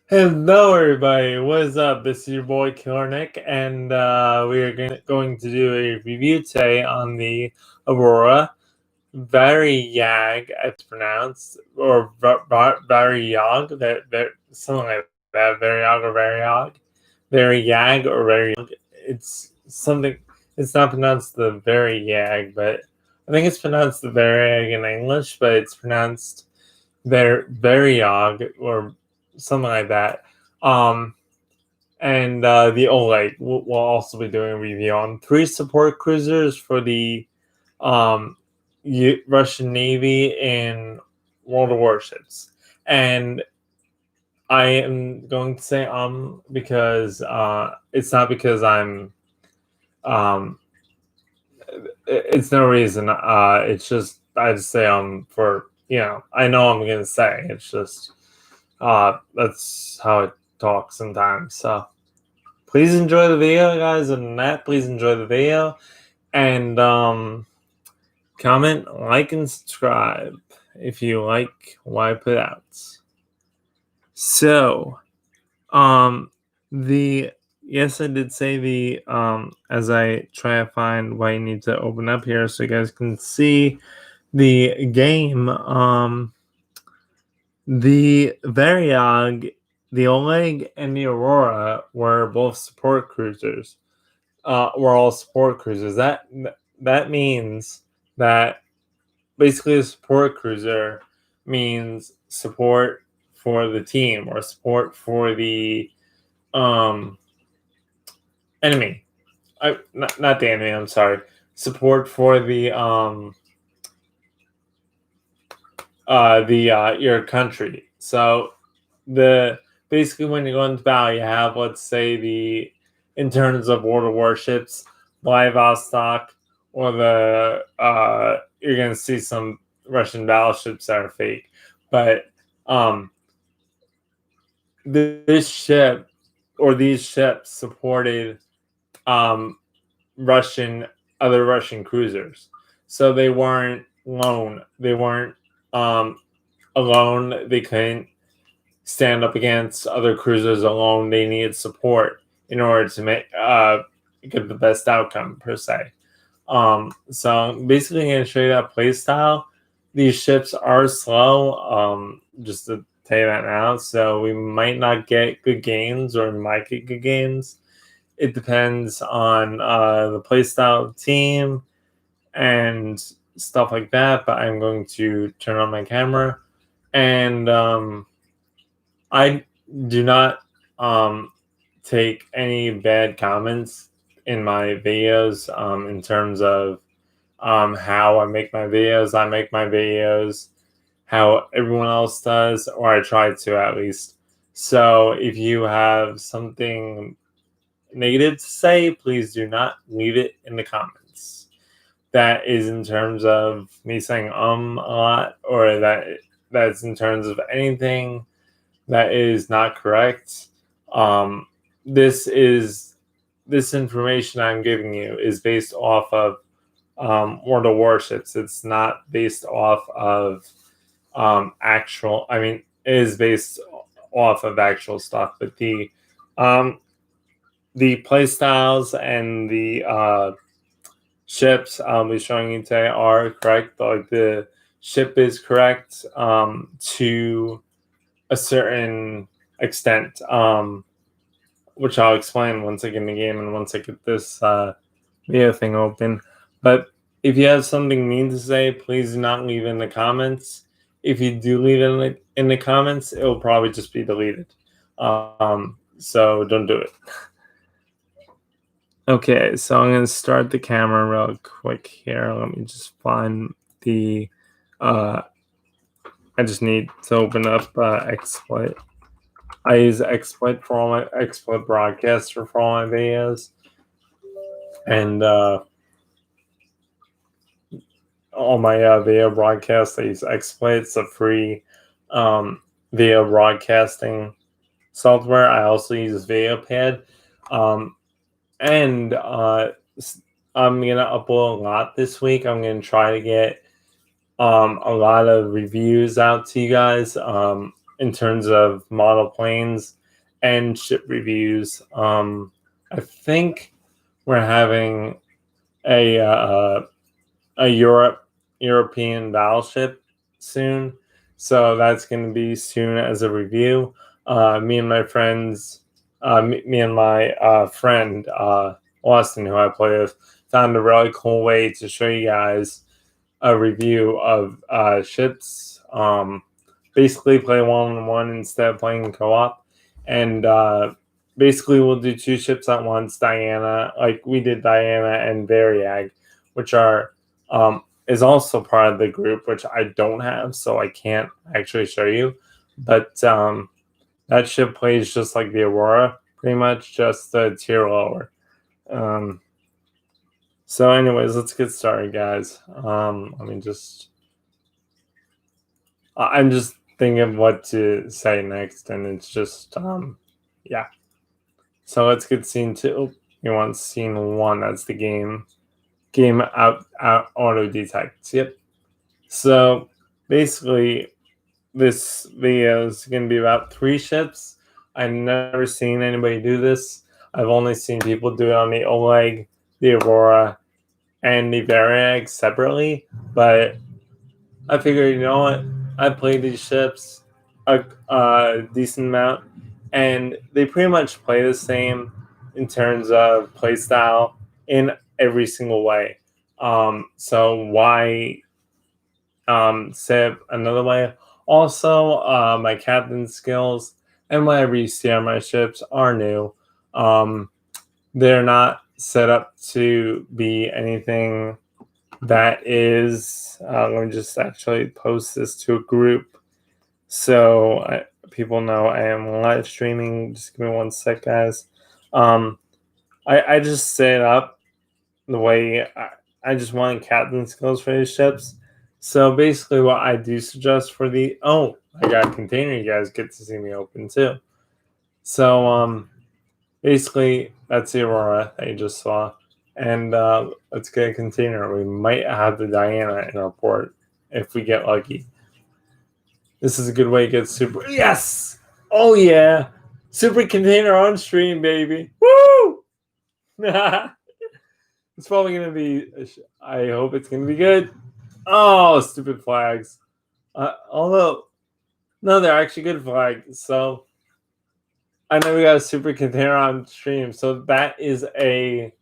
Hello, everybody. What is up? This is your boy Killer Nick, and we are going to do a review today on the Aurora Varyag, it's pronounced, or Varyag, something like that. Varyag or Varyag, Varyag or Varyag. It's something. It's not pronounced the Varyag, but I think it's pronounced the Varyag in English, but it's pronounced Varyag or something like that. Um, and the Oleg will also be doing a review on 3 support cruisers for the um, Russian Navy in World of Warships. And I am going to say because it's not because I'm um, it's no reason. It's just I just say for I know I'm gonna say it's just that's how I talk sometimes. So please enjoy the video, guys, and that please enjoy the video and comment, like, and subscribe if you like what I put out. So the yes, I did say the as I try to find what I need to open up here so you guys can see the game. The Varyag, the Oleg, and the Aurora were both support cruisers. Were all support cruisers. That means that basically a support cruiser means support for the team or support for the um enemy. Not the enemy. I'm sorry. Support for the your country. So the basically when you go into battle, you have, let's say, the in terms of World of Warships, Vladivostok, or the you're gonna see some Russian battleships that are fake, but um, this ship or these ships supported um, other Russian cruisers, so they weren't lone. They weren't alone. They couldn't stand up against other cruisers alone. They needed support in order to get the best outcome per se. So basically, I'm going to show you that play style. These ships are slow, just to tell you that now. So we might not get good gains, or we might get good gains. It depends on the play style of the team and stuff like that. But I'm going to turn on my camera, and I do not take any bad comments in my videos in terms of how I make my videos. I make my videos how everyone else does, or I try to at least. So if you have something negative to say, please do not leave it in the comments. That is in terms of me saying a lot, or that's in terms of anything that is not correct. Um, this information I'm giving you is based off of World of Warships. It's not based off of actual. I mean, it is based off of actual stuff, but the play styles and the ships I'll be showing you today are correct. Like the ship is correct to a certain extent, which I'll explain once I get in the game and once I get this video thing open. But if you have something mean to say, please do not leave it in the comments. If you do leave it in the comments, it will probably just be deleted. So don't do it. Okay, so I'm going to start the camera real quick here. Let me just find the I just need to open up exploit. I use exploit for all my exploit broadcaster for all my videos, and all my video broadcasts. I use exploit. It's a free video broadcasting software. I also use VideoPad, and I'm gonna upload a lot this week. I'm gonna try to get a lot of reviews out to you guys in terms of model planes and ship reviews. I think we're having a European battleship soon, so that's going to be soon as a review. Me and my friends, me and my friend Austin, who I play with, found a really cool way to show you guys a review of ships. Basically, play 1-on-1 instead of playing co-op, and basically we'll do 2 ships at once. Diana, like we did Diana and Varyag, which are is also part of the group, which I don't have, so I can't actually show you. But that ship plays just like the Aurora, pretty much, just a tier lower. So anyways, let's get started, guys. Let me just... I'm just thinking of what to say next, and it's just, yeah. So let's get scene 2. You want scene 1, that's the game out auto detect. Yep. So basically, this video is going to be about 3 ships. I've never seen anybody do this. I've only seen people do it on the Oleg, the Aurora, and the Varyag separately. But I figured, you know what? I played these ships a decent amount, and they pretty much play the same in terms of playstyle in every single way. So why say it another way? Also, my captain skills and whatever you see on my ships are new. They're not set up to be anything that is... let me just actually post this to a group so people know I am live streaming. Just give me 1 sec, guys. I just set it up the way I just wanted captain skills for these ships. So basically what I do suggest for the... Oh, I got a container you guys get to see me open too. So basically that's the Aurora that you just saw. And let's get a container. We might have the Diana in our port if we get lucky. This is a good way to get super... Yes! Oh yeah! Super container on stream, baby! Woo! It's probably going to be... I hope it's going to be good. Oh, stupid flags. Although, no, they're actually good flags. So, I know we got a super container on stream. So, that is a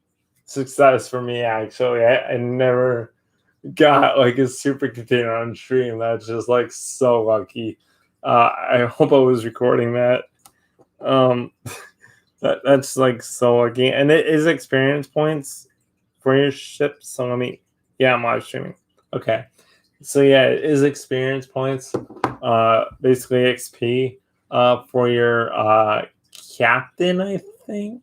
success for me, actually. I never got like a super container on stream. That's just like so lucky. I hope I was recording that. That's like so lucky. And it is experience points for your ship. So let me... Yeah, I'm live streaming. Okay. So yeah, it is experience points. Basically XP for your captain, I think.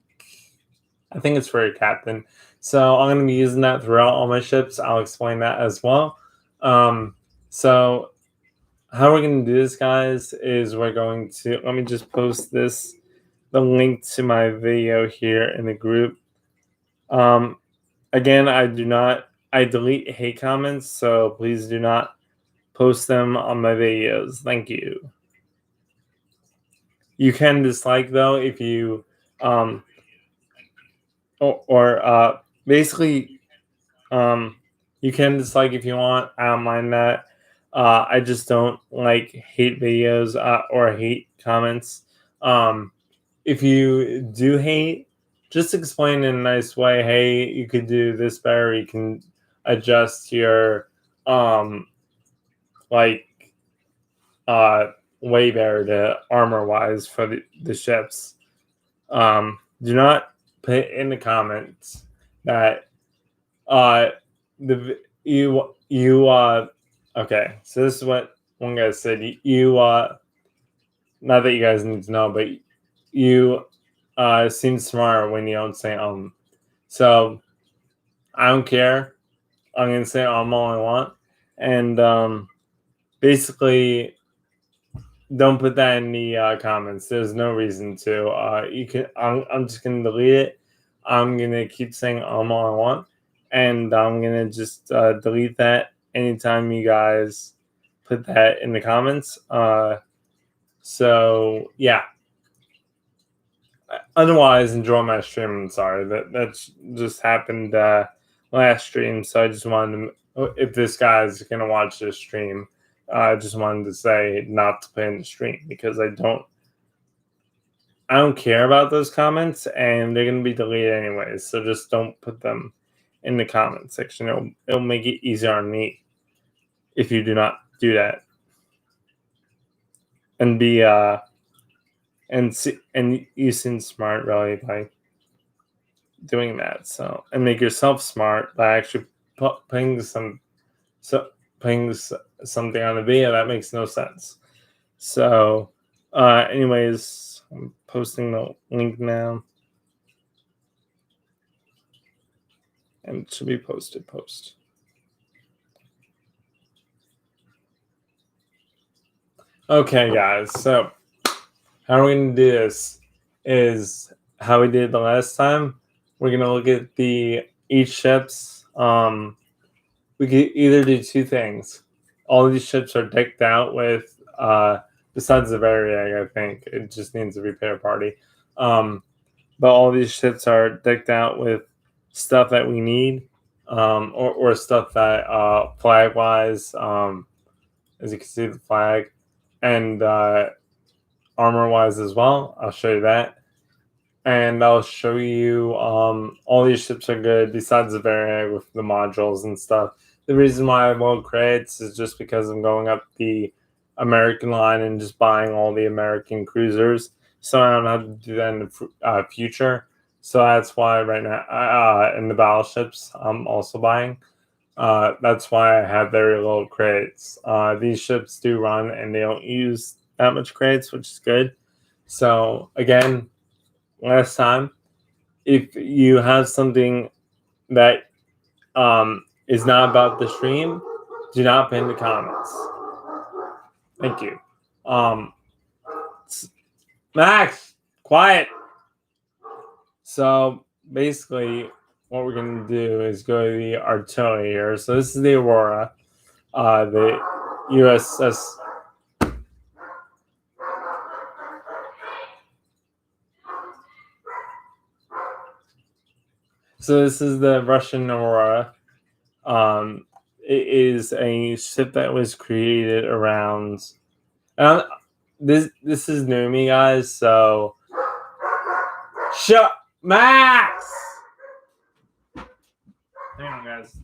I think it's for your captain. So I'm going to be using that throughout all my ships. I'll explain that as well. So how we're going to do this, guys, is we're going to... Let me just post this, the link to my video here in the group. Again, I delete hate comments, so please do not post them on my videos. Thank you. You can dislike, though, if you... basically, you can dislike if you want. I don't mind that. I just don't like hate videos or hate comments. If you do hate, just explain in a nice way. Hey, you could do this better. You can adjust your way better to armor wise for the ships. Do not put in the comments that okay, so this is what one guy said. Not that you guys need to know, but you seem smarter when you don't say So I don't care. I'm gonna say all I want, and basically don't put that in the comments. There's no reason to. You can. I'm just gonna delete it. I'm gonna keep saying all I want, and I'm gonna just delete that anytime you guys put that in the comments. So yeah. otherwise, enjoy my stream. I'm sorry that's just happened last stream, so I just wanted to. If this guy's gonna watch this stream, I just wanted to say not to put in the stream because I don't care about those comments, and they're gonna be deleted anyways. So just don't put them in the comment section. It'll make it easier on me if you do not do that, and be and you seem smart really by doing that. So and make yourself smart by actually putting something on the video that makes no sense. So, anyways, I'm posting the link now, and it should be posted. Okay, guys. So, how we're gonna do this is how we did the last time. We're gonna look at each ships. We could either do two things. All of these ships are decked out with, besides the Varyag, I think it just needs a repair party. But all these ships are decked out with stuff that we need, or stuff that flag wise, as you can see the flag, and armor wise as well. I'll show you that. And I'll show you all these ships are good besides the Varyag with the modules and stuff. The reason why I have low credits is just because I'm going up the American line and just buying all the American cruisers. So I don't have to do that in the future. So that's why right now, in the battleships, I'm also buying. That's why I have very low credits. These ships do run and they don't use that much credits, which is good. So again, last time, if you have something that is not about the stream, do not pin the comments. Thank you. Max, quiet. So basically, what we're gonna do is go to the artillery here. So this is the Aurora, the USS. So this is the Russian Aurora. It is a ship that was created around. This is new to me, guys. So shut Max. Hang on, guys.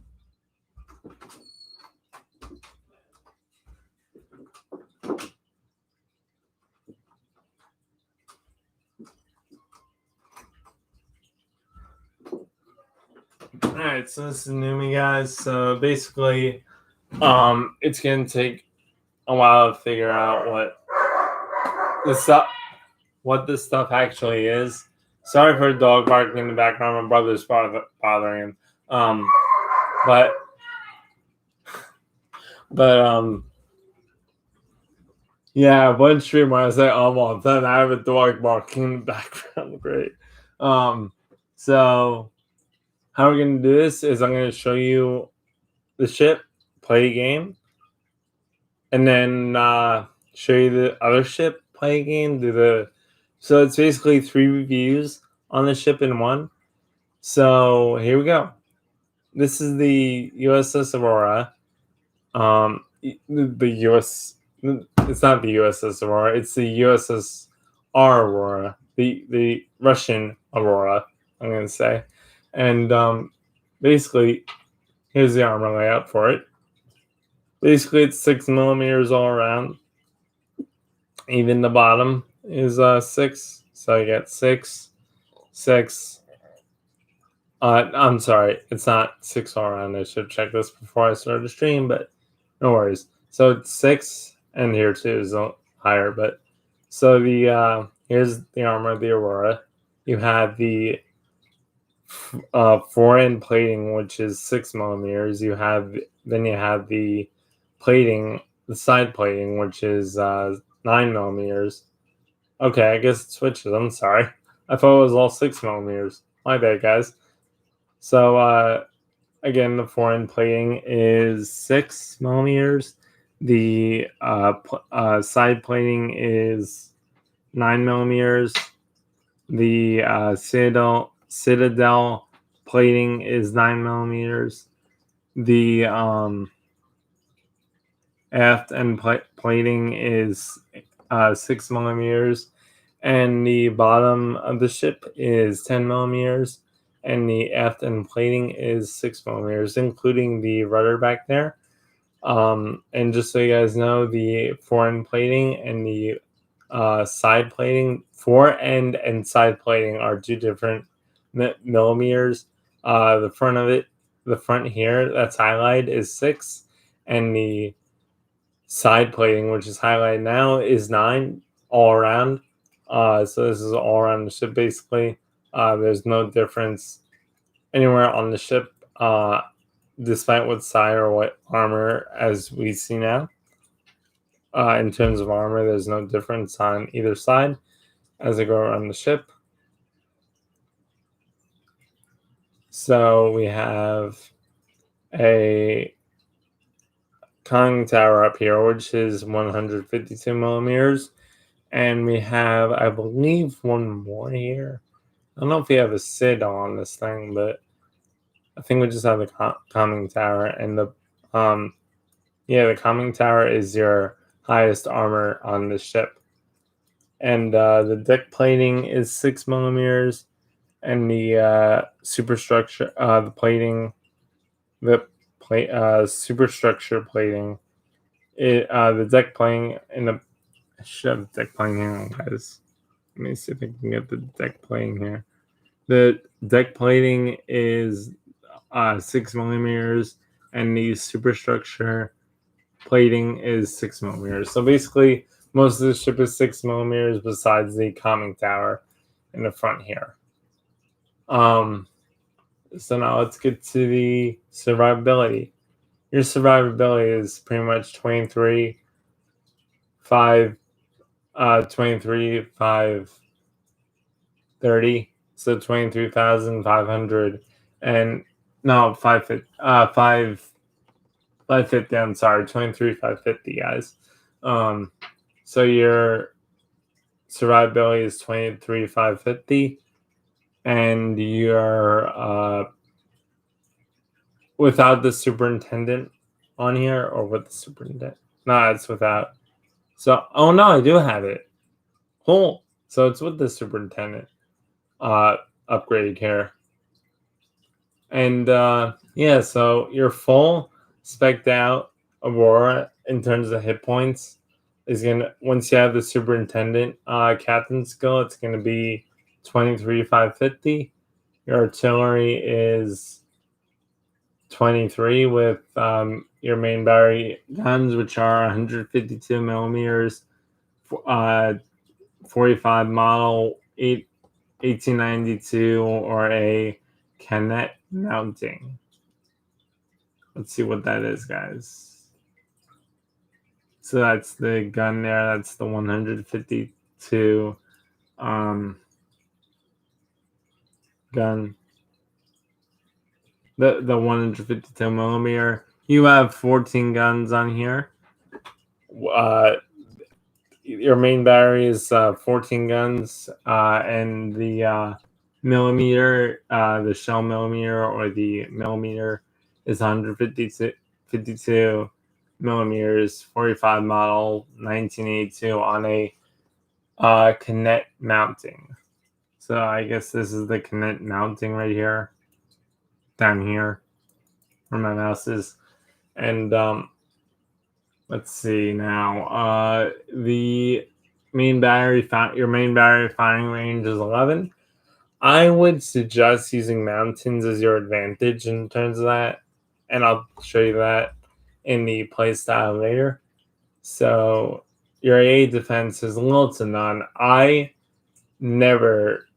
Alright, so this is new to me, guys. So basically, it's gonna take a while to figure out what this stuff actually is. Sorry for the dog barking in the background. My brother's bothering him. But yeah, one stream where I say then I have a dog barking in the background. Great. So how we're gonna do this is I'm gonna show you the ship, play a game, and then show you the other ship, play a game, so it's basically 3 reviews on the ship in one. So here we go. This is the USS Aurora. The US. It's not the USS Aurora. It's the USS Aurora. The Russian Aurora, I'm gonna say. And basically, here's the armor layout for it. Basically, it's 6mm all around. Even the bottom is 6, so you get 6. I'm sorry, it's not 6 all around. I should check this before I started the stream, but no worries. So it's 6, and here too is higher. But so here's the armor of the Aurora. You have the fore-end plating, which is 6mm. Then you have the plating, the side plating, which is 9mm. Okay, I guess it switches. I'm sorry. I thought it was all 6mm. My bad, guys. So again, the fore-end plating is 6mm. The side plating is 9mm. The Citadel plating is 9 millimeters. The aft end plating is 6 millimeters, and the bottom of the ship is 10 millimeters, and the aft end plating is 6 millimeters, including the rudder back there. And just so you guys know, the fore end plating and the side plating, fore end and side plating are two different millimeters. The front of it, the front here that's highlighted is 6, and the side plating, which is highlighted now, is 9 all around. So this is all around the ship basically. There's no difference anywhere on the ship, despite what side or what armor as we see now. In terms of armor, there's no difference on either side as they go around the ship. So we have a conning tower up here, which is 152 millimeters. And we have, I believe, one more here. I don't know if we have a SID on this thing, but I think we just have the conning tower. And the conning tower is your highest armor on the ship. And the deck plating is 6 millimeters, and the superstructure, the plating, superstructure plating, the deck plating in the. I should have the deck plating here, guys. Let me see if I can get the deck plating here. The deck plating is 6 millimeters, and the superstructure plating is 6 millimeters. So basically, most of the ship is 6 millimeters, besides the conning tower in the front here. So now let's get to the survivability. Your survivability is pretty much 23, 5, 23, 5, 30. So 23,500 and no, 550, 550, I'm sorry, 23,550, guys. So your survivability is 23,550, and your without the superintendent on here, or with the superintendent? No, it's without. So, oh no, I do have it. Cool. So it's with the superintendent upgrade here. And yeah, so your full spec'd out Aurora in terms of hit points is gonna, once you have the superintendent captain skill, it's gonna be 23,550. Your artillery is 23 with your main battery guns, which are 152 millimeters, 45 model, 1892, or a Canet mounting. Let's see what that is, guys. So that's the gun there. That's the 152 gun. The 152 millimeter. You have 14 guns on here. Your main battery is 14 guns, and the millimeter, the shell millimeter or the millimeter is 152 millimeters, 45 model, 1982 on a Canet mounting. So I guess this is the Canet mounting right here, down here, where my mouse is. And let's see now. The main battery, your main battery firing range is 11. I would suggest using mountains as your advantage in terms of that, and I'll show you that in the playstyle later. So your AA defense is little to none. I never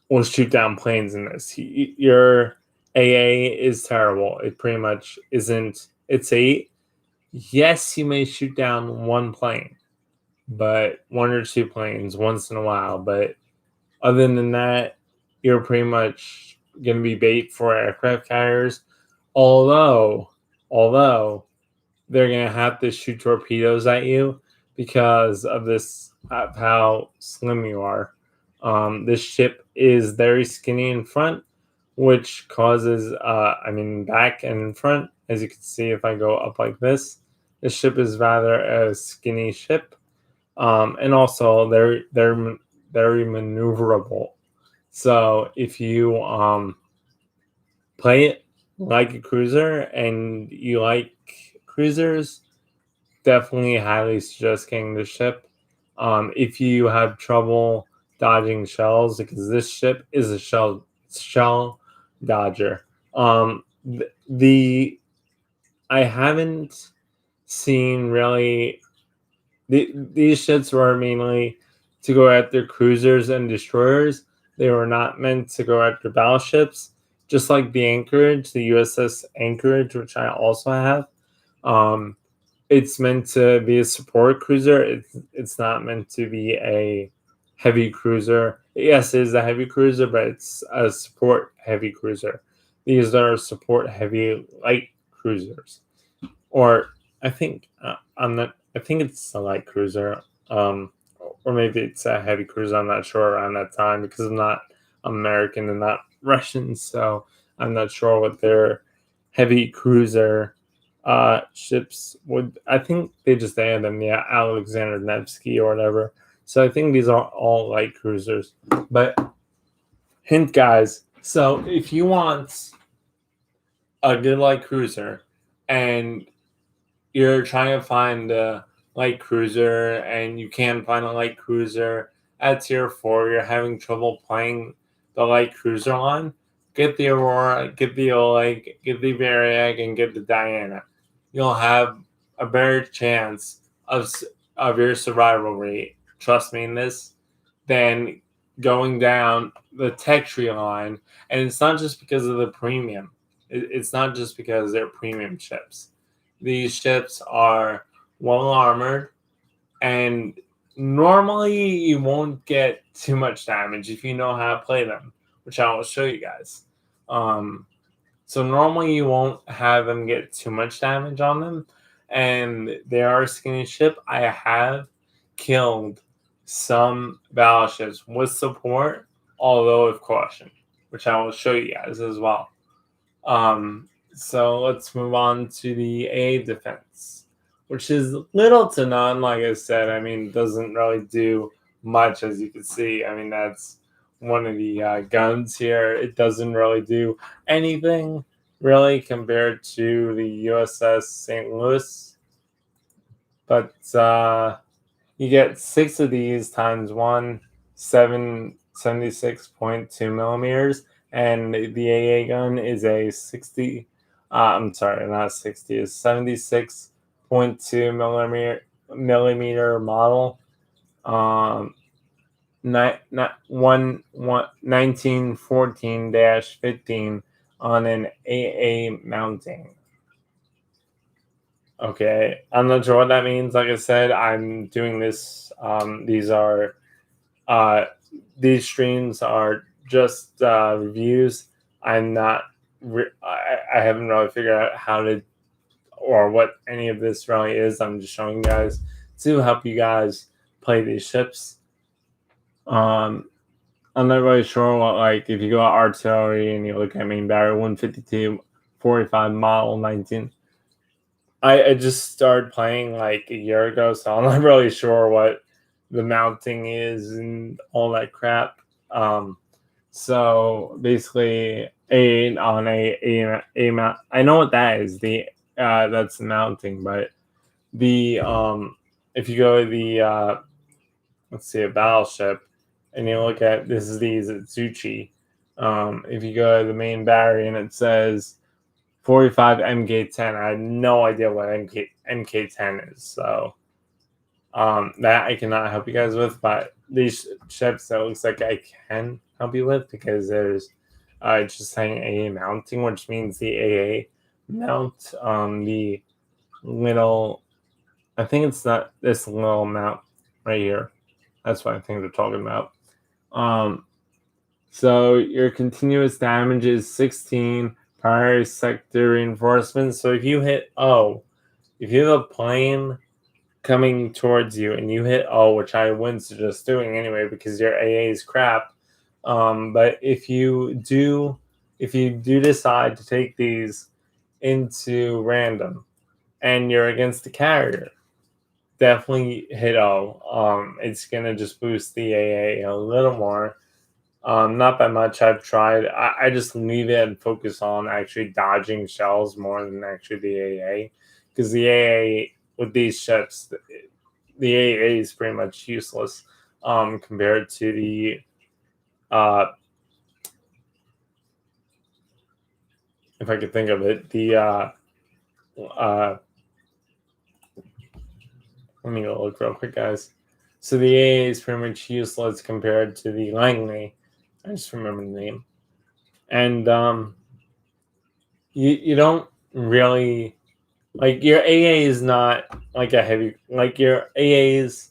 will shoot down planes in this. Your AA is terrible. It pretty much isn't. It's 8. Yes, you may shoot down one plane, but 1 or 2 planes once in a while. But other than that, you're pretty much going to be bait for aircraft carriers. Although they're going to have to shoot torpedoes at you because of this, of how slim you are. This ship is very skinny in front, which causes, back and in front. As you can see, if I go up like this ship is rather a skinny ship, and also they're very maneuverable. So if you play it like a cruiser and you like cruisers, definitely highly suggest getting the ship. If you have trouble dodging shells, because this ship is a shell dodger. The I haven't seen really these ships were mainly to go after cruisers and destroyers. They were not meant to go after battleships. Just like the Anchorage, the USS Anchorage, which I also have. Um, it's meant to be a support cruiser. It's not meant to be a heavy cruiser. Yes, it is a heavy cruiser, but it's a support heavy cruiser. These are support heavy light cruisers, or I think I'm not. I think it's a light cruiser, or maybe it's a heavy cruiser. I'm not sure around that time because I'm not American and not Russian, so I'm not sure what their heavy cruiser ships would. I think they just named them, yeah, Alexander Nevsky or whatever. So I think these are all light cruisers. But hint, guys. So if you want a good light cruiser and you're trying to find a light cruiser and you can't find a light cruiser at tier 4, you're having trouble playing the light cruiser line, get the Aurora, get the Oleg, get the Varyag, and get the Diana. You'll have a better chance of your survival rate, trust me in this, than going down the tech tree line. And it's not just because of the premium. It's not just because they're premium ships. These ships are well armored, and normally you won't get too much damage if you know how to play them, which I will show you guys. So normally you won't have them get too much damage on them, and they are a skinny ship. I have killed some battleships with support, although with caution, which I will show you guys as well. So let's move on to the A defense, which is little to none. Like I said, doesn't really do much, as you can see. That's one of the guns here. It doesn't really do anything really compared to the USS St. Louis, but you get 6 of these times 76.2 millimeters, and the AA gun is a 60. I'm sorry, not 60. Is 76.2 millimeter model. Not 1914-15 on an AA mounting. Okay, I'm not sure what that means. Like I said, I'm doing this. These streams are just reviews. I'm not. I haven't really figured out how to or what any of this really is. I'm just showing you guys to help you guys play these ships. I'm not really sure what, like, if you go artillery and you look at main battery 152 45 model 19. I just started playing like a year ago, so I'm not really sure what the mounting is and all that crap. So basically, a mount. I know what that is. That's the mounting, but the if you go to the let's see, a battleship, and you look at this is the Zuchi. If you go to the main battery and it says 45 MK10. I have no idea what MK10 is, so that I cannot help you guys with. But these ships, that looks like I can help you with because there's just saying AA mounting, which means the AA mount, the little. I think it's not this little mount right here. That's what I think they're talking about. So your continuous damage is 16. Priority sector reinforcements. So if you hit if you have a plane coming towards you and you hit O, which I wouldn't suggest doing anyway because your AA is crap. But if you do decide to take these into random and you're against the carrier, definitely hit O. It's gonna just boost the AA a little more. Not by much. I've tried. I just leave it and focus on actually dodging shells more than actually the AA, because the AA with these ships, the AA is pretty much useless compared to the if I could think of it, the let me go look real quick, guys. So the AA is pretty much useless compared to the Langley. I just remember the name. And you don't really like your AA is not like a heavy like your AA is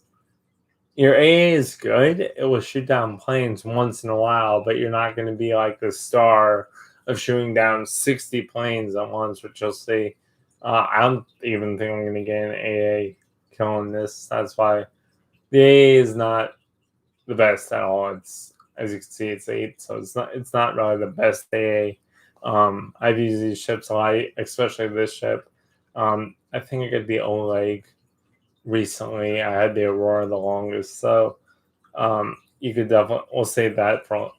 good. It will shoot down planes once in a while, but you're not going to be like the star of shooting down 60 planes at once, which you'll see. I don't even think I'm going to get an AA killing this. That's why the AA is not the best at all. It's, as you can see, it's 8, so it's not really the best AA. I've used these ships a lot, especially this ship. I think I got the Oleg recently. I had the Aurora the longest, so you could definitely. We'll save that for.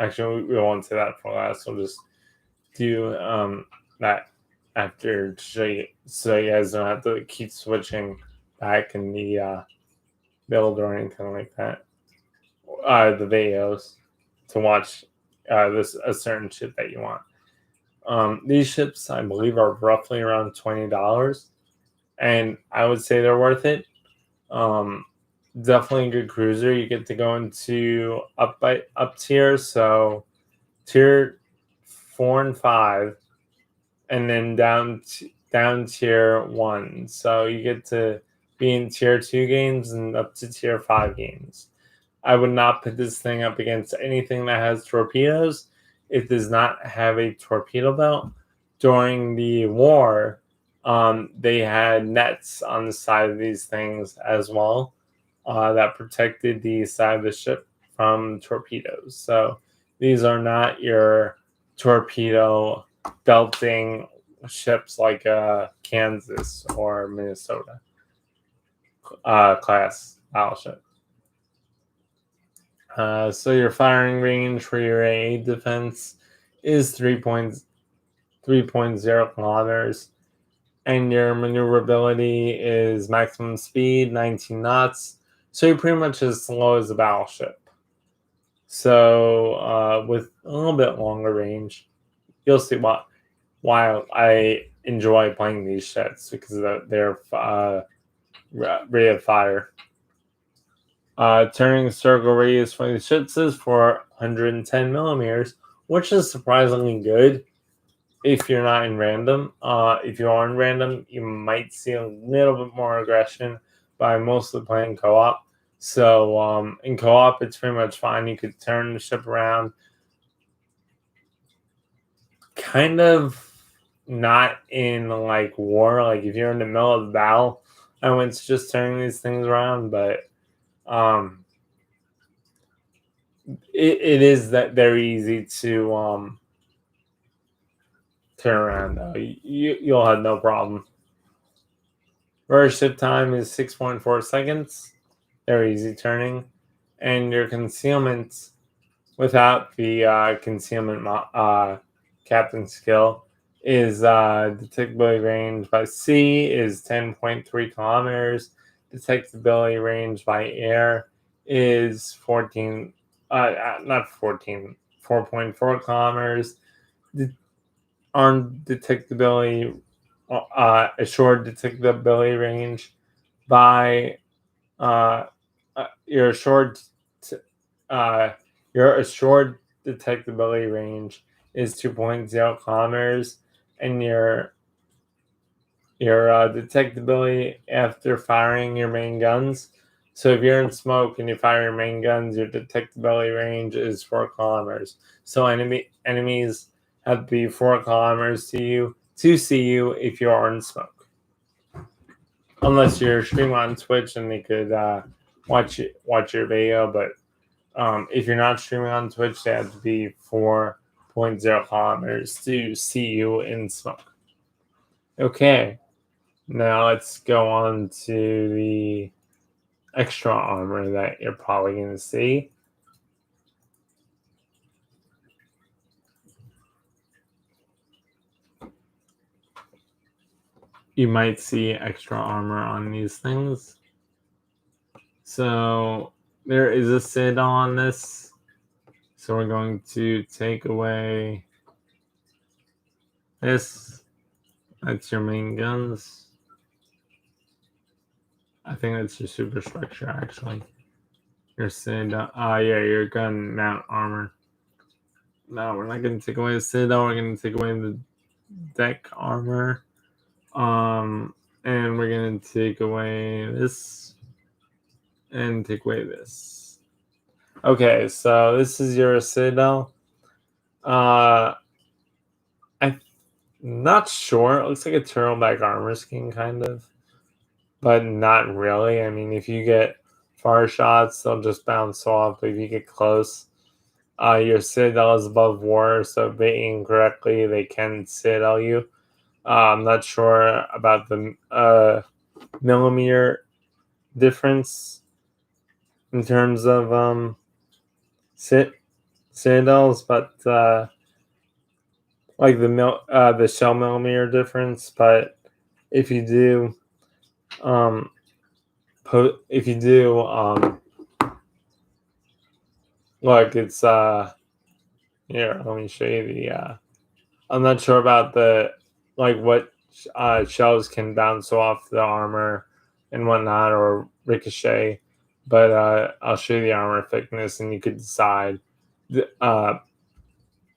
Actually, we won't say that for last. We'll just do that after to show you, so you guys don't have to keep switching back in the build or anything like that. The videos to watch this a certain ship that you want. These ships, I believe, are roughly around $20, and I would say they're worth it. Definitely a good cruiser. You get to go into up tier, so tier 4 and 5, and then down tier 1. So you get to be in tier 2 games and up to tier 5 games. I would not put this thing up against anything that has torpedoes. It does not have a torpedo belt. During the war, they had nets on the side of these things as well that protected the side of the ship from torpedoes. So these are not your torpedo belting ships like Kansas or Minnesota class battleship. So your firing range for your AA defense is 3.0 kilometers, and your maneuverability is maximum speed 19 knots. So you're pretty much as slow as a battleship. So with a little bit longer range, you'll see why I enjoy playing these ships, because of their rate of fire. Turning circle radius for the ships is for 110 millimeters, which is surprisingly good if you're not in random. If you are in random, you might see a little bit more aggression, but I'm mostly playing co-op. So in co-op, it's pretty much fine. You could turn the ship around. Kind of not in like war. Like if you're in the middle of the battle, I wouldn't suggest turning these things around, but it is that very easy to turn around though. You'll have no problem. Reverse ship time is 6.4 seconds. Very easy turning. And your concealment without the concealment captain skill is detectability range by sea is 10.3 kilometers. Detectability range by air is 4.4 kilometers. Undetectability, assured detectability range by your assured detectability range is 2.0 kilometers, and your detectability after firing your main guns. So if you're in smoke and you fire your main guns, your detectability range is 4 kilometers. So enemies have to be 4 kilometers to see you if you are in smoke. unless you're streaming on Twitch and they could watch your video. But if you're not streaming on Twitch, they have to be 4.0 kilometers to see you in smoke. Okay, now let's go on to the extra armor that you're probably going to see. You might see extra armor on these things. So there is a SID on this. So we're going to take away this. That's your main guns. I think that's your superstructure, actually. Your SID. Yeah, your gun mount armor. No, we're not going to take away the SID. We're going to take away the deck armor. And we're going to take away this. And take away this. Okay, so this is your Citadel. I'm not sure. It looks like a turtleback armor skin, kind of. But not really. I mean, if you get far shots, they'll just bounce off. But if you get close, your Citadel is above war, so if they aim correctly, they can Citadel you. I'm not sure about the millimeter difference in terms of Citadels, but like the shell millimeter difference. But if you do, look, it's here. Let me show you the. I'm not sure about what shells can bounce off the armor and whatnot or ricochet, but I'll show you the armor thickness, and you could decide by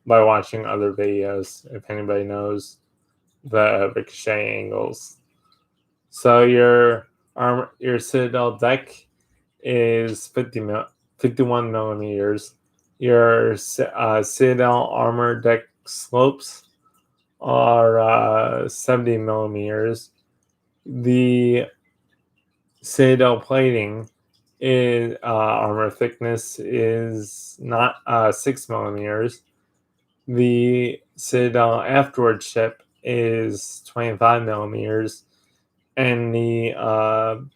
watching other videos if anybody knows the ricochet angles. So your Citadel deck is 51 millimeters. Your Citadel armor deck slopes are 70 millimeters. The Citadel plating is armor thickness is not 6 millimeters. The Citadel afterward ship is 25 millimeters, and the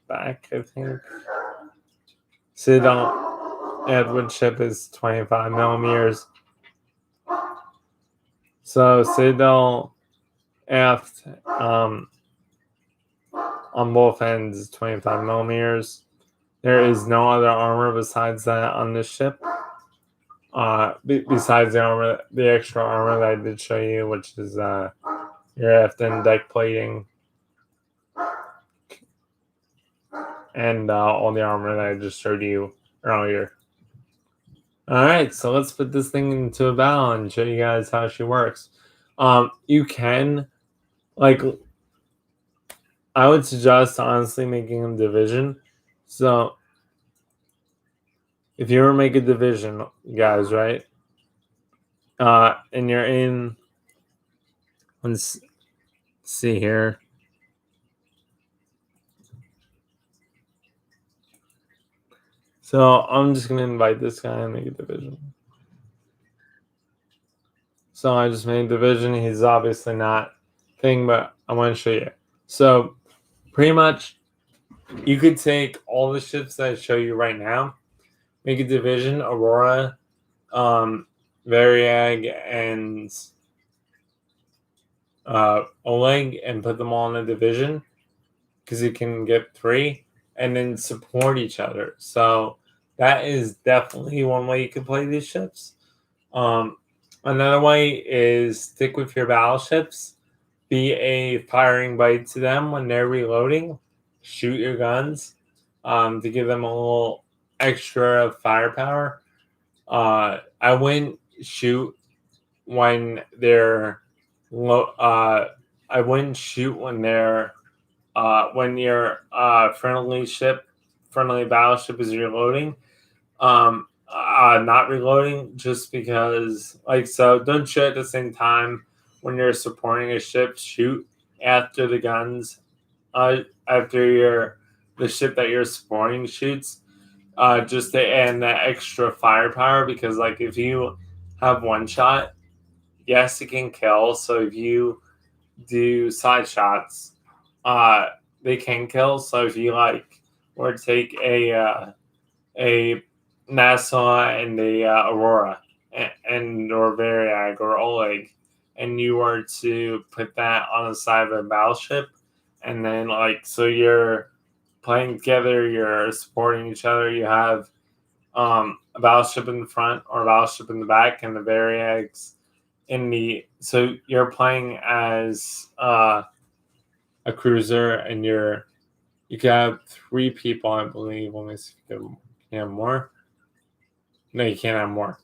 back, I think, Citadel afterward ship is 25 millimeters. So Citadel aft on both ends is 25 millimeters. There is no other armor besides that on this ship. Besides the extra armor that I did show you, which is your aft and deck plating, and all the armor that I just showed you earlier. All right, so let's put this thing into a battle and show you guys how she works. You can, I would suggest honestly making a division. So if you ever make a division, guys, right? And you're in, let's see here. So I'm just gonna invite this guy and make a division. So I just made a division. He's obviously not thing, but I want to show you. So pretty much, you could take all the ships that I show you right now, make a division, Aurora, Varyag, and Oleg, and put them all in a division because you can get 3 and then support each other. So that is definitely one way you can play these ships. Another way is stick with your battleships. Be a firing bite to them when they're reloading. Shoot your guns to give them a little extra firepower. I wouldn't shoot when they're low. I wouldn't shoot when your friendly battleship is reloading. Not reloading, just because, so don't shoot at the same time when you're supporting a ship. Shoot after the guns after the ship that you're supporting shoots, just to add that extra firepower. Because like if you have one shot, yes, it can kill. So if you do side shots, uh, they can kill. So if you like, or take a NASA and a Aurora and or Varyag or Oleg, and you were to put that on the side of a battleship, and then like so you're playing together, you're supporting each other. You have a battleship in the front or a battleship in the back, and the Varyags in the. So you're playing as a cruiser, and you can have three people, I believe. Let me see if you can have more. No, you can't have more.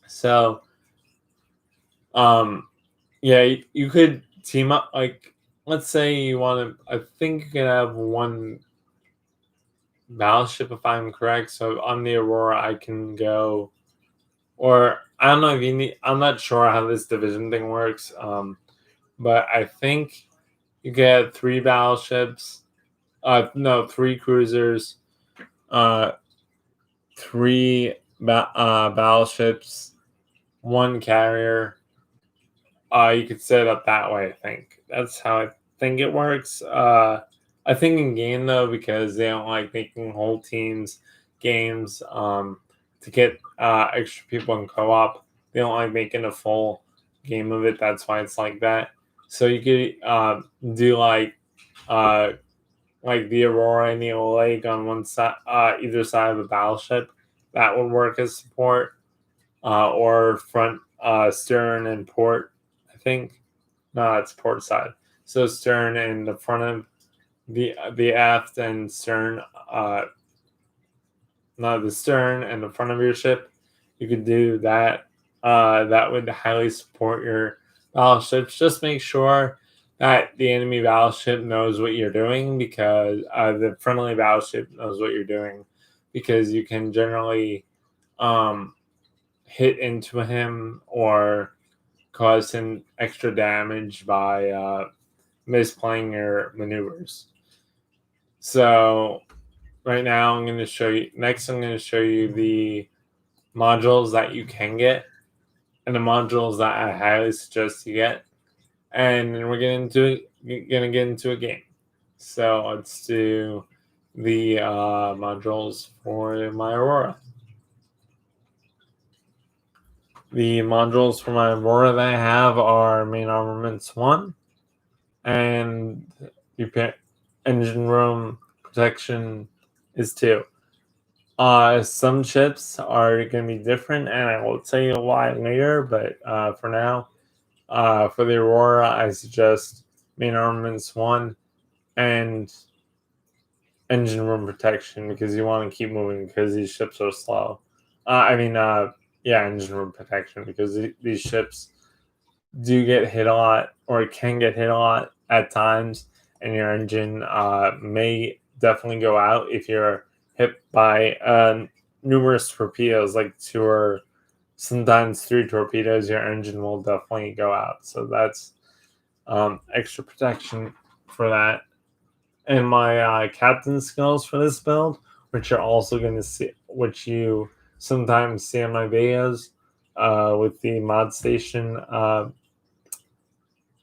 So, yeah, you could team up. Like, let's say you want to. I think you can have one battleship if I'm correct. So on the Aurora, I can go, or I don't know if you need. I'm not sure how this division thing works. But I think you get three battleships. No, three cruisers. Uh, three battleships, one carrier. You could set it up that way. I think that's how I think it works. I think in game though, because they don't like making whole teams games to get extra people in co-op. They don't like making a full game of it. That's why it's like that. So you could do uh, like the Aurora and the Oleg on one side, either side of a battleship. That would work as support, or front, stern and port. I think no, it's port side. So stern and the front of the aft and stern, no, the stern and the front of your ship. You could do that. That would highly support your battleships. Just make sure that the enemy battleship knows what you're doing, because the friendly battleship knows what you're doing, because you can generally um, hit into him or cause him extra damage by misplaying your maneuvers. So right now I'm going to show you, next I'm going to show you the modules that you can get and the modules that I highly suggest you get. And then we're going to get into a game. So let's do the modules for my Aurora. The modules for my Aurora that I have are main armaments 1 and repair engine room protection is 2. Some ships are going to be different, and I will tell you why later. But for now, for the Aurora, I suggest main armaments 1 and engine room protection, because you want to keep moving because these ships are slow. Yeah, engine room protection, because these ships do get hit a lot, or can get hit a lot at times, and your engine may definitely go out if you're hit by numerous torpedoes, like 2 or sometimes 3 torpedoes. Your engine will definitely go out. So that's extra protection for that. And my captain skills for this build, which you're also going to see, which you sometimes see on my videos with the mod station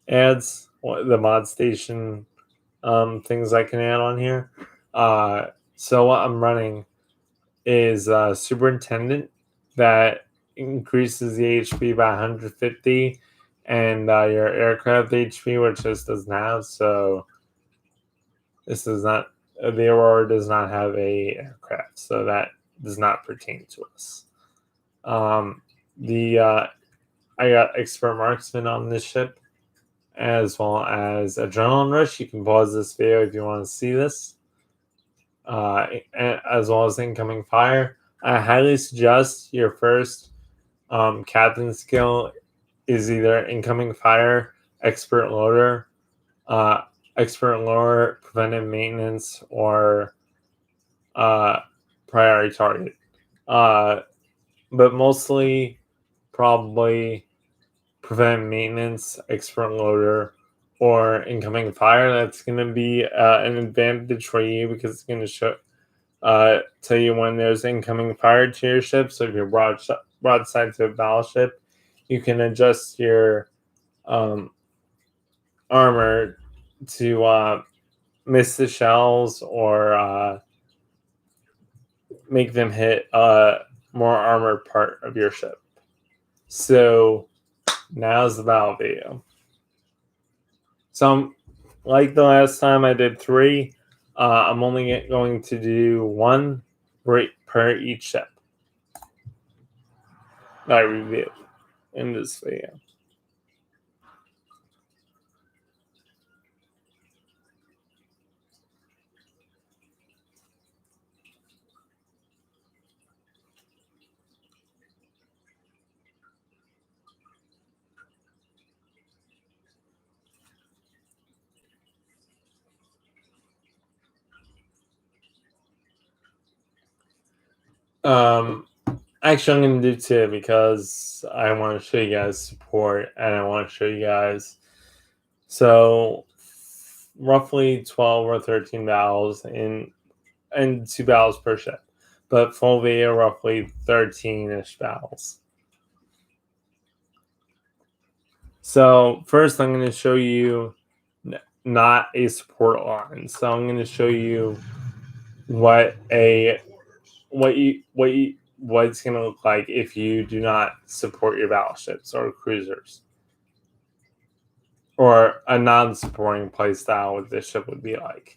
ads, the mod station things I can add on here. So what I'm running is Superintendent, that increases the HP by 150, and your aircraft HP, which this doesn't have. So this does not, the Aurora does not have a aircraft, so that does not pertain to us. I got Expert Marksman on this ship, as well as Adrenaline Rush. You can pause this video if you want to see this. As well as Incoming Fire. I highly suggest your first captain skill is either Incoming Fire, Expert Loader, Preventive Maintenance, or Priority Target. But mostly, probably Preventive Maintenance, Expert Loader, or incoming fire, that's going to be an advantage for you because it's going to show tell you when there's incoming fire to your ship. So if you're broadside to a battleship, you can adjust your armor to miss the shells or make them hit more armored part of your ship. So now's the battle video. So like the last time I did 3, I'm only going to do 1 per each ship that I review in this video. Actually, I'm going to do 2 because I want to show you guys support and I want to show you guys. So, roughly 12 or 13 battles and 2 battles per ship. But full video, roughly 13-ish battles. So, first I'm going to show you not a support line. So, I'm going to show you what's going to look like if you do not support your battleships or cruisers, or a non-supporting playstyle what this ship would be like.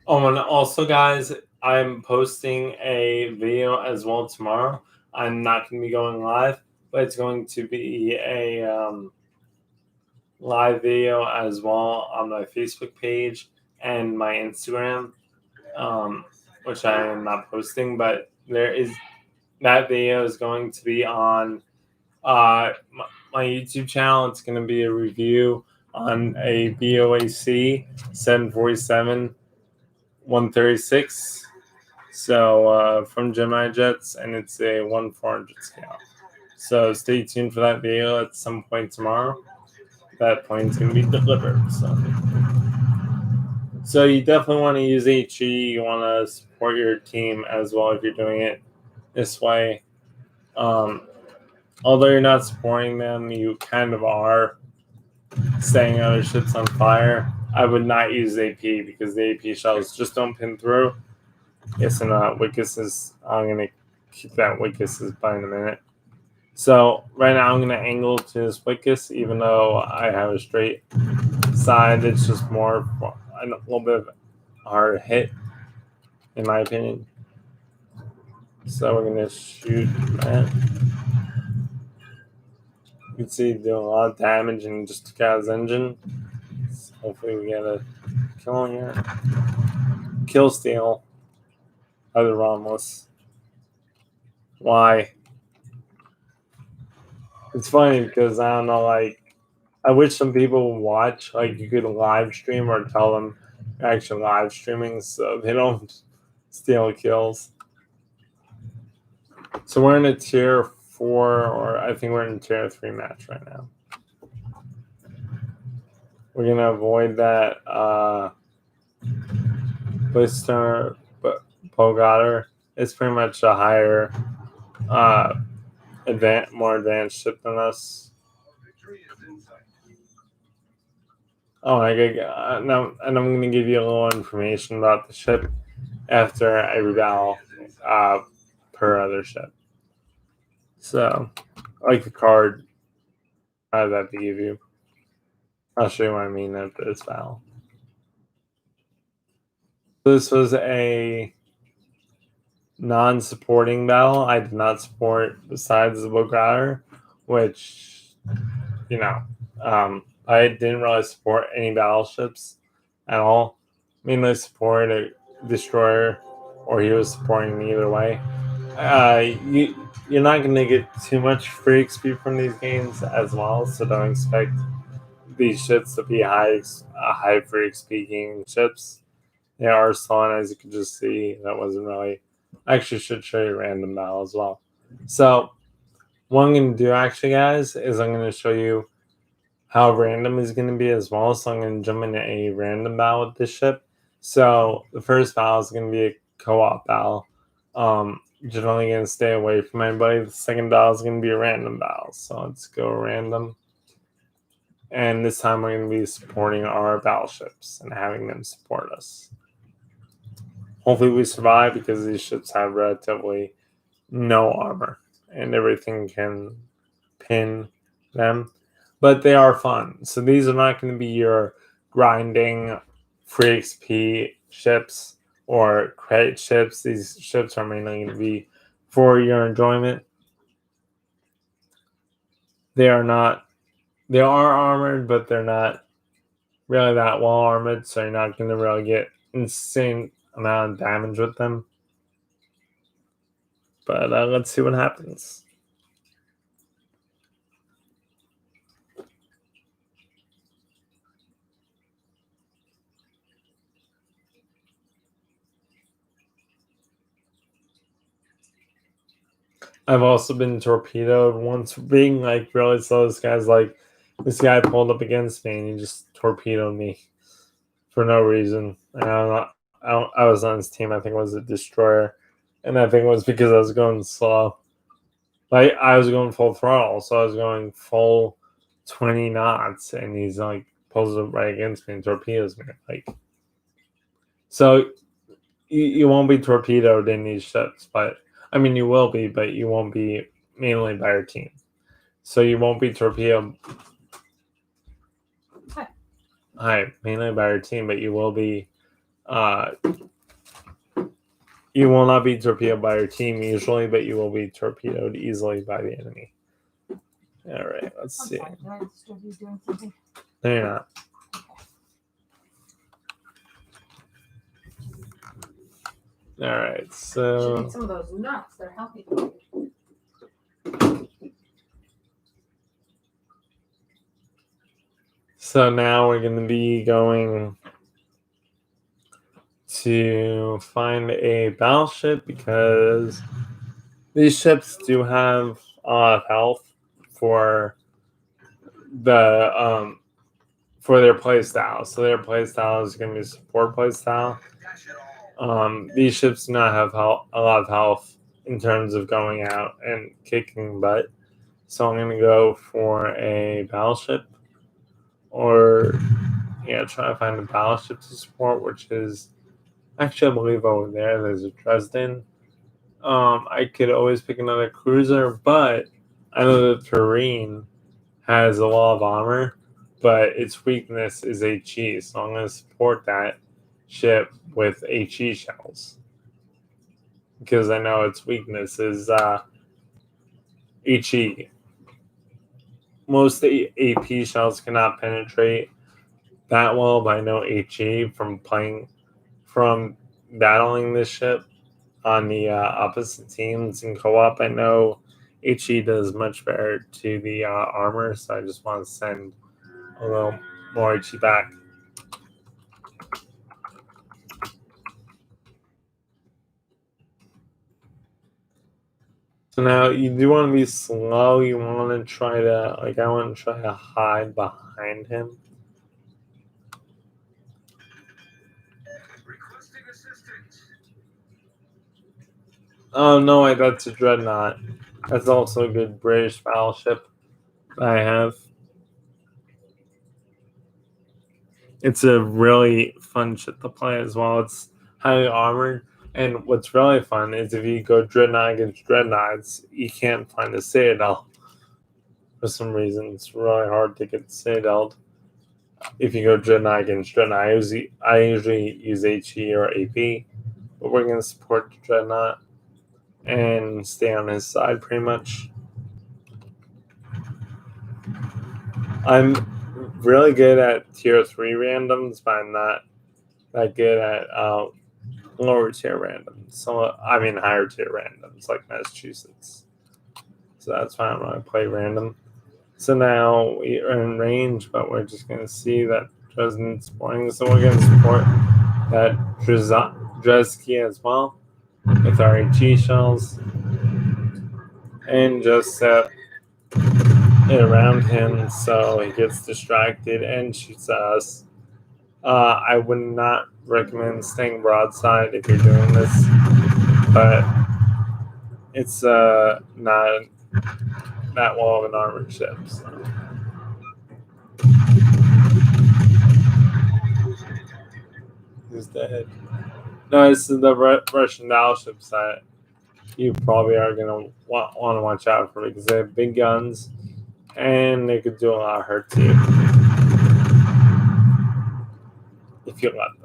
Oh, and also, guys, I'm posting a video as well tomorrow. I'm not going to be going live, but it's going to be a live video as well on my Facebook page and my Instagram, which I am not posting, but that video is going to be on my YouTube channel. It's going to be a review on a BOAC 747 136. So from Gemini Jets, and it's a 1/400 scale. So stay tuned for that video at some point tomorrow. That plane's going to be delivered. So you definitely want to use HE. You want to support your team as well if you're doing it this way. Although you're not supporting them, you kind of are setting other ships on fire. I would not use AP because the AP shells just don't pin through. Yes, and Wickus I'm going to keep that Wickus by in a minute. So right now I'm going to angle to this Wickus, even though I have a straight side. It's just more a little bit of a hard hit, in my opinion. So we're going to shoot that. You can see doing a lot of damage and just took out his engine. So hopefully we get a kill here. Kill steal. Other Romulus. Why? It's funny because I don't know, like, I wish some people would watch, like, you could live stream or tell them you're actually live streaming so they don't steal kills. So we're in a tier 4, or I think we're in a tier 3 match right now. We're going to avoid that Blister Pogatter. It's pretty much a higher, more advanced ship than us. Oh my god! Now, and I'm going to give you a little information about the ship after every battle per other ship. So, like a card, I have that to give you. I'll show you what I mean after this battle. This was a non-supporting battle. I did not support besides the Bogatter, which, you know, I didn't really support any battleships at all. Mainly support a destroyer, or he was supporting me either way. You're not going to get too much free XP from these games as well, so don't expect these ships to be high free XP game ships. They are on, as you can just see. That wasn't really. I actually should show you random battle as well. So what I'm going to do actually, guys, is I'm going to show you how random is going to be as well. So I'm going to jump into a random battle with this ship. So the first battle is going to be a co-op battle. You're only going to stay away from anybody. The second battle is going to be a random battle. So let's go random. And this time we're going to be supporting our battleships and having them support us. Hopefully we survive because these ships have relatively no armor and everything can pin them. But they are fun. So these are not going to be your grinding free XP ships or credit ships. These ships are mainly going to be for your enjoyment. They are armored, but they're not really that well armored, so you're not going to really get insane amount of damage with them. But let's see what happens. I've also been torpedoed once for being like really slow. This guy pulled up against me and he just torpedoed me for no reason. And I was on his team. I think it was a destroyer, and I think it was because I was going slow. Like I was going full throttle, so I was going full 20 knots, and he's like pulls up right against me and torpedoes me. Like, so you won't be torpedoed in these ships, but I mean you will be, but you won't be mainly by your team. So you won't be torpedoed. Hi, mainly by your team, but you will be. You will not be torpedoed by your team usually, but you will be torpedoed easily by the enemy. All right, let's see. Sorry, did I disturb you doing something? No, you're not. All right, Should so eat some of those nuts. They're healthy. now we're going to be going to find a battleship because these ships do have a lot of health for the for their playstyle. So their playstyle is going to be support playstyle. These ships do not have a lot of health in terms of going out and kicking butt. So I'm going to go for a battleship, or try to find a battleship to support, which is actually I believe over there's a Dresden. I could always pick another cruiser, but I know the Tureen has a lot of armor, but its weakness is HE, so I'm going to support that ship with HE shells because I know its weakness is HE. Most AP shells cannot penetrate that well, but I know HE from battling this ship on the opposite teams in co-op. I know HE does much better to the armor, so I just want to send a little more HE back. So now you do want to be slow. You want to try to I want to try to hide behind him. Requesting assistance. Oh no, wait, that's a dreadnought. That's also a good British battleship I have. It's a really fun ship to play as well. It's highly armored. And what's really fun is if you go dreadnought against dreadnoughts, you can't find a citadel. For some reason, it's really hard to get citadeled. If you go dreadnought against dreadnought, I usually use HE or AP, but we're going to support the dreadnought and stay on his side pretty much. I'm really good at tier 3 randoms, but I'm not that good at lower tier randoms. So I mean higher tier randoms like Massachusetts. So that's why I'm going to play random. So now we are in range, but we're just going to see that Dresden's supporting, so we're going to support that Dresky as well with our HE shells, and just set it around him so he gets distracted and shoots at us. I would not recommend staying broadside if you're doing this, but it's not that well of an armored ship. So. Who's dead? No, this is the Russian battleships that you probably are going to want to watch out for because they have big guns and they could do a lot of hurt to you if you let them.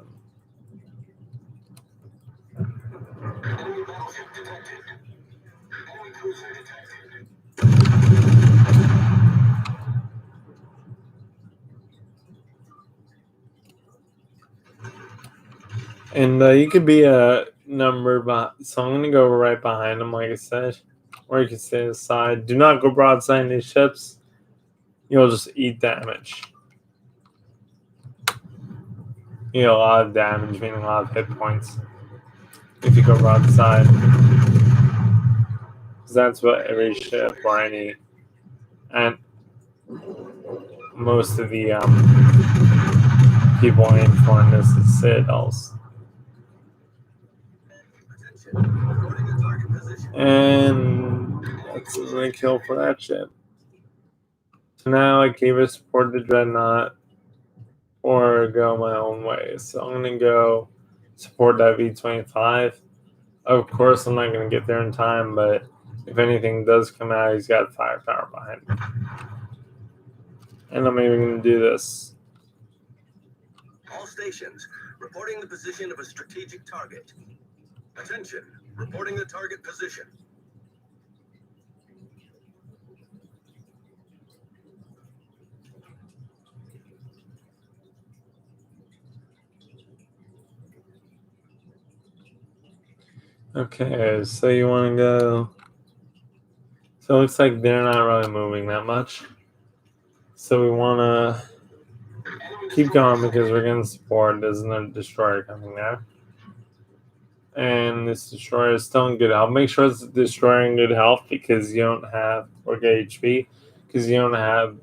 And you could be a number, so I'm going to go right behind them, like I said, or you can stay aside. Do not go broadside in these ships. You'll just eat damage. You get a lot of damage, meaning a lot of hit points if you go broadside. Because that's what every ship or any, and most of the people aim for in this is citadels. And that's a kill for that ship. So now I can either support the dreadnought or go my own way. So I'm going to go support that V-25. Of course, I'm not going to get there in time, but if anything does come out, he's got firepower behind him. And I'm even going to do this. All stations, reporting the position of a strategic target. Attention, reporting the target position. Okay, so you want to go. So it looks like they're not really moving that much. So we want to keep going because we're going to support. There's another destroyer coming there. And this destroyer is still in good health. Make sure it's a destroyer in good health because you don't have, or get HP, because you don't have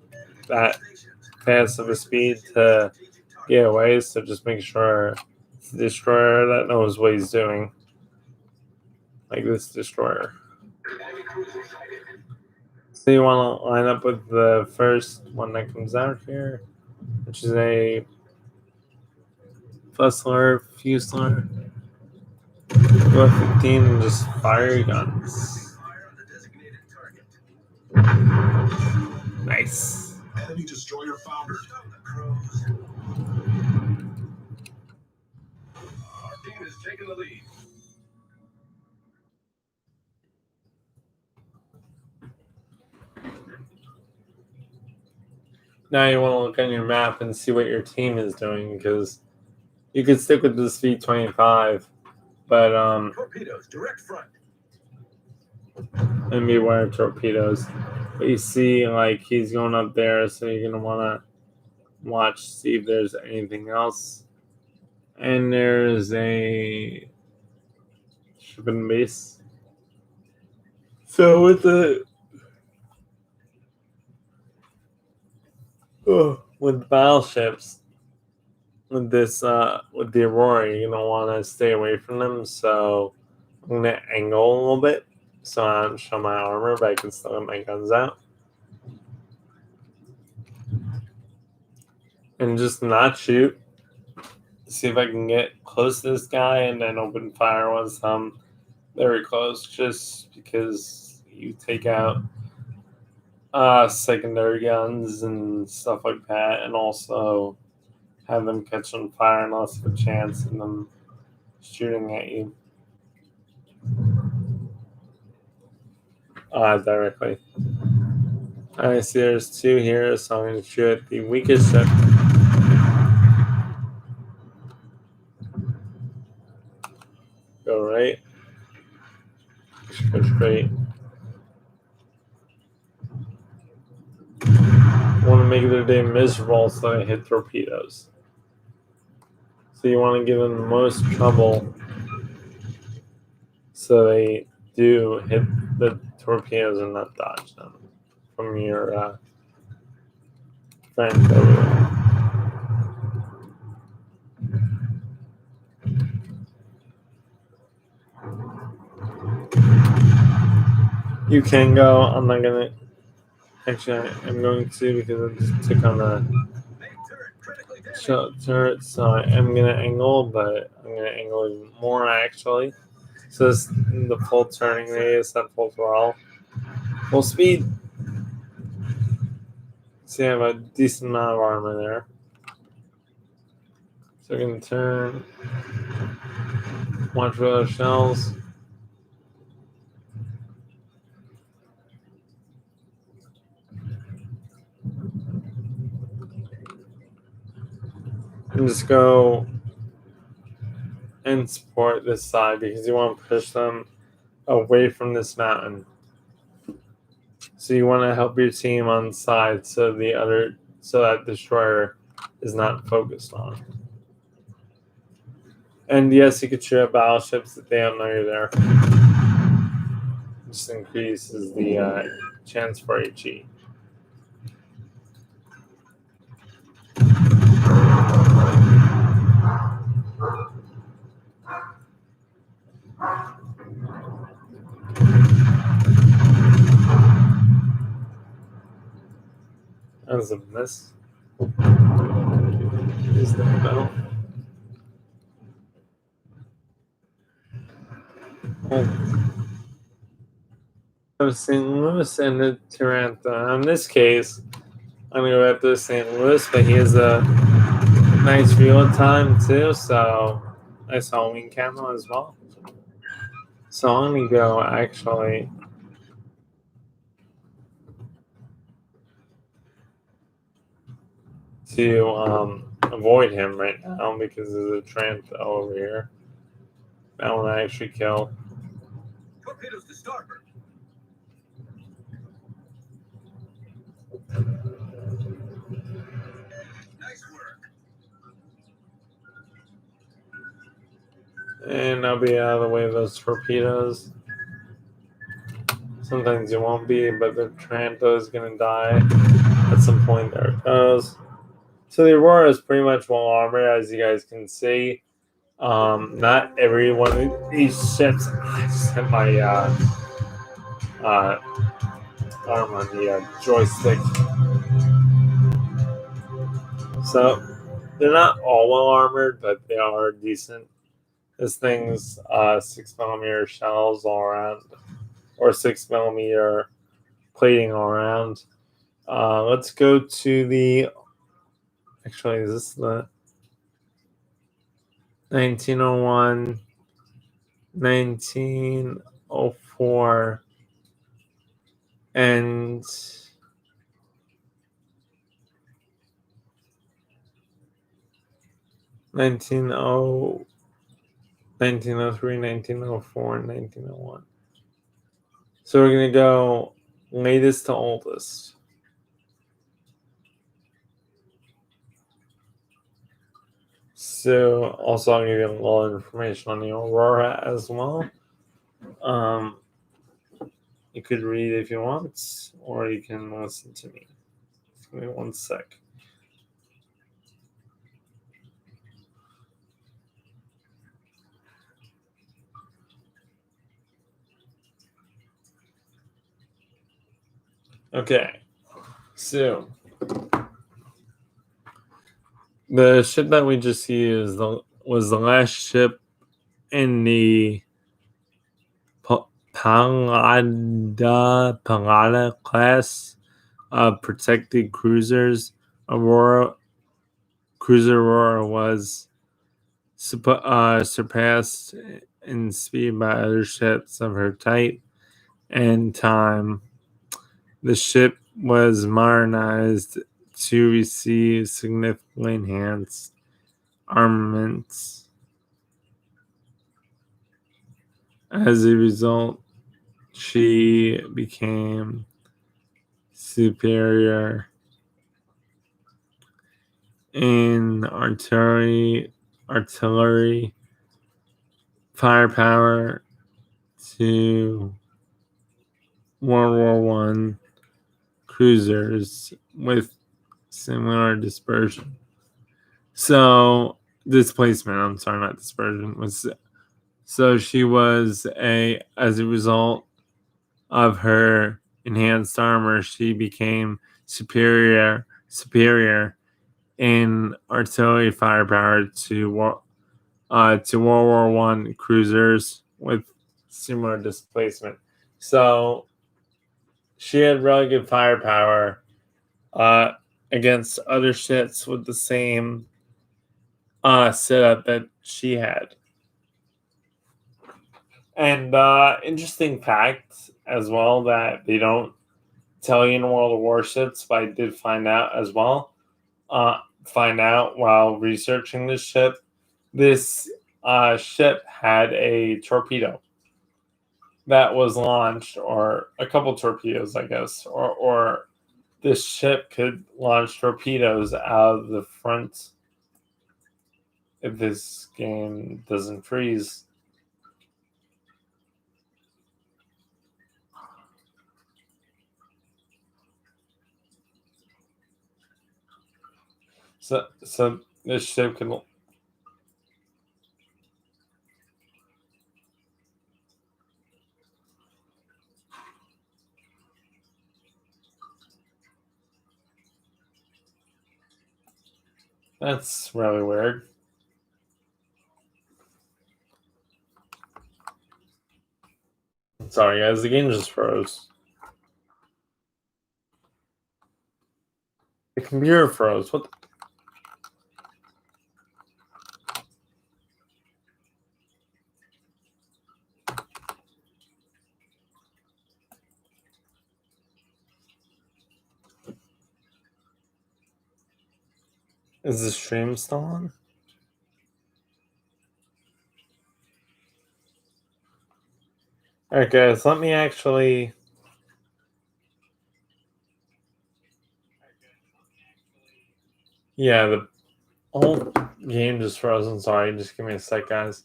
that fast of a speed to get away. So just make sure it's a destroyer that knows what he's doing. Like this destroyer. So you want to line up with the first one that comes out here, which is a Fusilier. Go 15 and just fire your guns. Nice. Enemy destroyer foundered. Our team is taking the lead. Now you want to look on your map and see what your team is doing because you could stick with this V-25, but Torpedoes, direct front. and beware of torpedoes. But you see, like he's going up there, so you're gonna want to watch, see if there's anything else. And there's a shipping base. So with the battleships, with this with the Aurora, you're gonna want to stay away from them. So I'm gonna angle a little bit so I don't show my armor, but I can still get my guns out. And just not shoot. See if I can get close to this guy and then open fire once I'm very close, just because you take out secondary guns and stuff like that, and also have them catch on fire and less of a chance of them shooting at you directly. I see there's two here, so I'm going to shoot at the weakest ship. Go right. Go straight. Want to make their day miserable so they hit torpedoes. So you want to give them the most trouble so they do hit the torpedoes and not dodge them from your friend over there. You can go. I'm not gonna. Actually, I'm going to because I just took on the Main turret critically damaged. turret, so I am gonna angle, but I'm gonna angle even more actually. So this the full turning radius at full throttle, full speed. So you have a decent amount of armor there. So we're gonna turn. Watch for those shells. And just go and support this side because you want to push them away from this mountain. So you want to help your team on the side so that destroyer is not focused on. And yes, you could shoot at battleships if they don't know you're there. Just increases the chance for HE. That was a miss. Is the bell? Of St. Louis and the Taranto. In this case, I'm going to go after St. Louis, but he has a nice reload time too, so nice Halloween camo as well. So I'm going to go actually to avoid him right now because there's a Taranto over here. That one I actually kill. Torpedoes to starboard. Nice work. And I'll be out of the way of those torpedoes. Sometimes you won't be, but the Taranto is going to die at some point. There it goes. So the Aurora is pretty much well armored, as you guys can see. Not every one of these ships. I just hit my arm on the joystick. So they're not all well armored, but they are decent. This thing's 6mm shells all around, or 6mm plating all around. Let's go to the. Actually, is this the 1901, 1904, and 1903, 1904, and 1901. So we're going to go latest to oldest. So also I'll give you a little information on the Aurora as well. You could read if you want, or you can listen to me. Give me 1 sec. Okay, so the ship that we just used was the last ship in the Pangada class of protected cruisers. Cruiser Aurora was surpassed in speed by other ships of her type and time. The ship was modernized to receive significantly enhanced armaments. As a result, she became superior in artillery, artillery firepower to World War One cruisers with similar dispersion. So displacement. I'm sorry, not dispersion. So she was as a result of her enhanced armor, she became superior in artillery firepower to World War One cruisers with similar displacement. So she had really good firepower against other ships with the same setup that she had. And interesting fact as well that they don't tell you in World of Warships, but I did find out as well. Find out while researching this ship. This ship had a torpedo that was launched, or a couple torpedoes, I guess, or this ship could launch torpedoes out of the front if this game doesn't freeze. So this ship can. That's really weird. Sorry, guys, the game just froze. The computer froze. What? Is the stream still on? Alright, guys, let me actually. Yeah, the whole game just frozen. Sorry, just give me a sec, guys.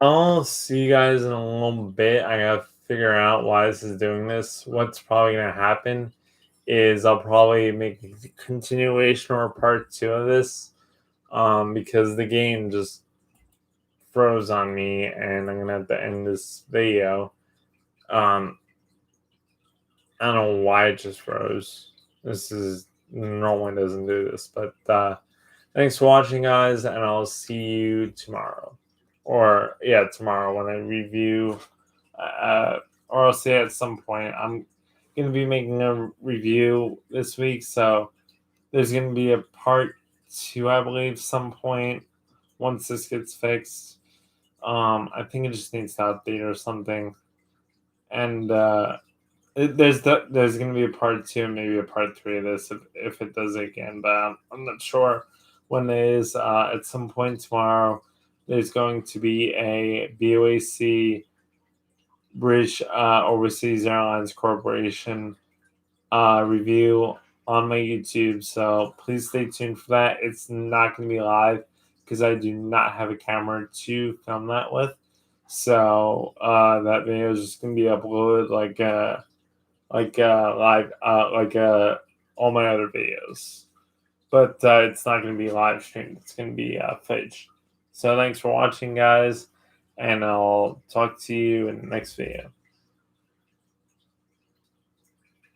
I'll see you guys in a little bit. I gotta figure out why this is doing this. What's probably gonna happen is I'll probably make a continuation or part 2 of this, because the game just froze on me, and I'm gonna have to end this video. I don't know why it just froze. This is normally doesn't do this, but thanks for watching, guys, and I'll see you tomorrow. Or yeah, tomorrow when I review, or I'll see at some point. I'm gonna be making a review this week, so there's gonna be a part 2, I believe, some point once this gets fixed. I think it just needs to update or something, and there's gonna be a part 2, maybe a part 3 of this if it does it again, but I'm not sure when it is. At some point tomorrow, there's going to be a BOAC, British Overseas Airlines Corporation review on my YouTube, so please stay tuned for that. It's not going to be live because I do not have a camera to film that with, so that video is just going to be uploaded like live, all my other videos, but it's not going to be live streamed. It's going to be footage. So thanks for watching, guys, and I'll talk to you in the next video.